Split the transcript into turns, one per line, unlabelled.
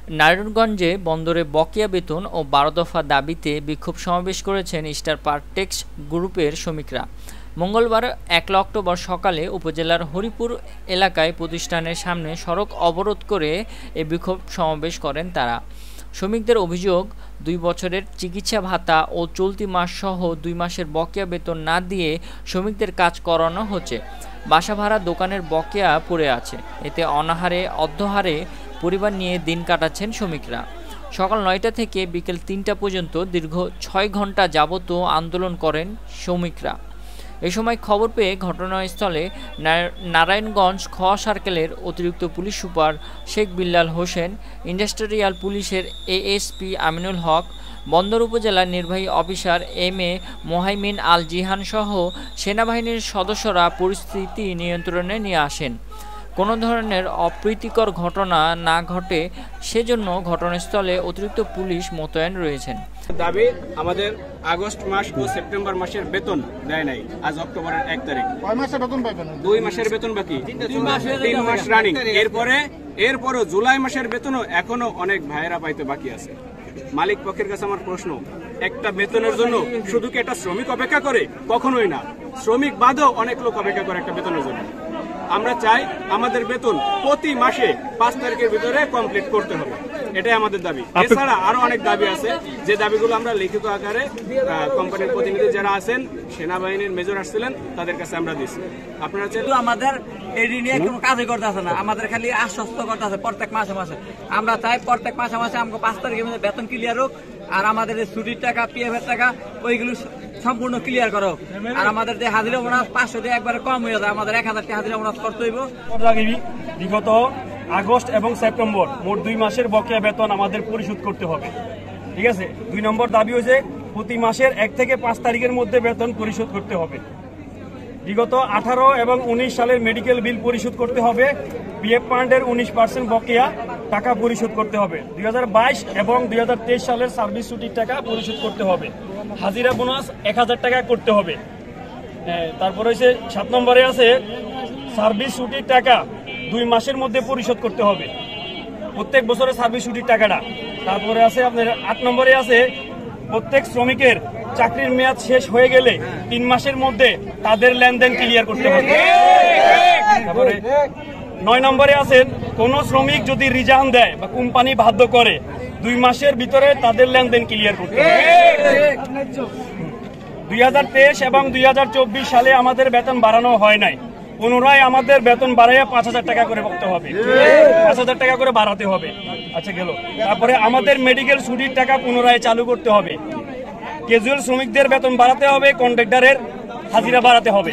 নারায়ণগঞ্জে বন্দরে বকেয়া বেতন ও ১২ দফা দাবিতে বিক্ষোভ সমাবেশ করেছেন স্টার পারটেক্স গ্রুপের শ্রমিকরা। মঙ্গলবার ১ অক্টোবর সকালে উপজেলার হরিপুর এলাকায় প্রতিষ্ঠানের সামনে সড়ক অবরোধ করে এই বিক্ষোভ সমাবেশ করেন তারা। শ্রমিকদের অভিযোগ, ২ বছরের চিকিৎসা ভাতা ও চলতি মাস সহ ২ মাসের বকেয়া বেতন না দিয়ে শ্রমিকদের কাজ করানো হচ্ছে। বাসা ভাড়া, দোকানের বকেয়া পড়ে আছে। এতে অনাহারে অর্ধহারে পরিবার নিয়ে দিন কাটাচ্ছেন শ্রমিকরা। সকাল ৯টা থেকে বিকেল ৩টা পর্যন্ত দীর্ঘ ৬ ঘন্টা যাবত আন্দোলন করেন শ্রমিকরা। এ সময় খবর পেয়ে ঘটনাস্থলে নারায়ণগঞ্জ খ সার্কেলের অতিরিক্ত police super Sheikh Billal Hossain, industrial পুলিশের এএসপি আমিনুল হক, বন্দর উপজেলার নির্বাহী অফিসার এম.এ. মোহাইমিন আল জিহান সহ সেনাবাহিনীর সদস্যরা পরিস্থিতি নিয়ন্ত্রণে নিয়ে আসেন। কোনো ধরনের অপ্রীতিকর ঘটনা না ঘটে সেজন্য ঘটনাস্থলে অতিরিক্ত পুলিশ মোতায়েন রয়েছেন।
দাবি, আমাদের আগস্ট মাস ও সেপ্টেম্বর মাসের বেতন দেয় নাই। আজ অক্টোবরের ১ তারিখ।
কয় মাসের বেতন পাবেন?
২ মাসের বেতন বাকি, ৩ মাস রানিং। এরপরও জুলাই মাসের বেতনও এখনো অনেক ভাইয়েরা পাইতে বাকি আছে। মালিক পক্ষের কাছে আমার প্রশ্ন, একটা বেতনের জন্য শুধু কি একটা শ্রমিক অপেক্ষা করে? কখনোই না। শ্রমিক বাদেও অনেক লোক অপেক্ষা করে একটা বেতনের জন্য। আমরা চাই আমাদের বেতন প্রতি মাসে ৫ তারিখের ভিতরে কমপ্লিট করতে হবে। এটাই আমাদের দাবি। এছাড়া আরো অনেক দাবি আছে, যে দাবিগুলো আমরা লিখিত আকারে কোম্পানির প্রতিনিধি যারা আছেন, সেনাবাহিনীর মেজর আসছিলেন, তাদের কাছে আমরা দিচ্ছি। আপনারা
আমাদের এই নিয়ে কোনো কাজই করতে আছে না, আমাদের খালি আশ্বস্ত করতে আছে প্রত্যেক মাসে মাসে। আমরা চাই প্রত্যেক মাসে মাসে আমাকে ৫ তারিখের মধ্যে বেতন ক্লিয়ার হোক, আর আমাদের যে ছুটির টাকা, পিএফ এর টাকা, ওইগুলো সম্পূর্ণ ক্লিয়ার করো। আর আমাদের যে হাজিরা বোনাস ৫০০ দিয়ে একবারে কম হয়ে যায়, আমাদের ১০০০ টাকা হাজিরা বোনাস করতে হইব।
বিগত আগস্ট এবং সেপ্টেম্বর মোট ২ মাসের বকেয়া বেতন আমাদের পরিশোধ করতে হবে। ঠিক আছে। ২ নম্বর দাবি হয়েছে প্রতি মাসের ১ থেকে ৫ তারিখের মধ্যে বেতন পরিশোধ করতে হবে। বিগত ১৮ এবং ১৯ সালের মেডিকেল বিল পরিশোধ করতে হবে। পিএফ ফান্ডের ১৯% বকেয়া টাকা পরিশোধ করতে হবে। ২০২২ এবং ২০২৩ সালের সার্ভিস ছুটির টাকা পরিশোধ করতে হবে। হাজিরা বোনাস ১০০০ টাকা করতে হবে। তারপরে হচ্ছে ৭ নম্বরে আছে সার্ভিস ছুটির টাকা ২ মাসের মধ্যে পরিশোধ করতে হবে, প্রত্যেক বছরের সার্ভিস ছুটির টাকাটা। তারপরে আছে আপনার ৮ নম্বরে আছে প্রত্যেক শ্রমিকের চাকরির মেয়াদ শেষ হয়ে গেলে ৩ মাসের মধ্যে তাদের লেনদেন ক্লিয়ার করতে হবে। তারপরে ৯ নম্বরে আছেন কোন শ্রমিক যদি রিজাইন দেয় বা কোম্পানি বাধ্য করে ২ মাসের ভিতরে তাদের লেনদেন ক্লিয়ার করতে হবে। ২০২৩ এবং ২০২৪ সালে আমাদের বেতন বাড়ানো হয় নাই, পুনরায় আমাদের বেতন বাড়াইয়া ৫০০০ টাকা করে করতে হবে, ৫০০০ টাকা করে বাড়াতে হবে। আচ্ছা গেল। তারপরে আমাদের মেডিকেল ছুটির টাকা পুনরায় চালু করতে হবে। ক্যাজুয়াল শ্রমিকদের বেতন বাড়াতে হবে, কন্ট্রাক্টরের হাজিরা বাড়াতে হবে।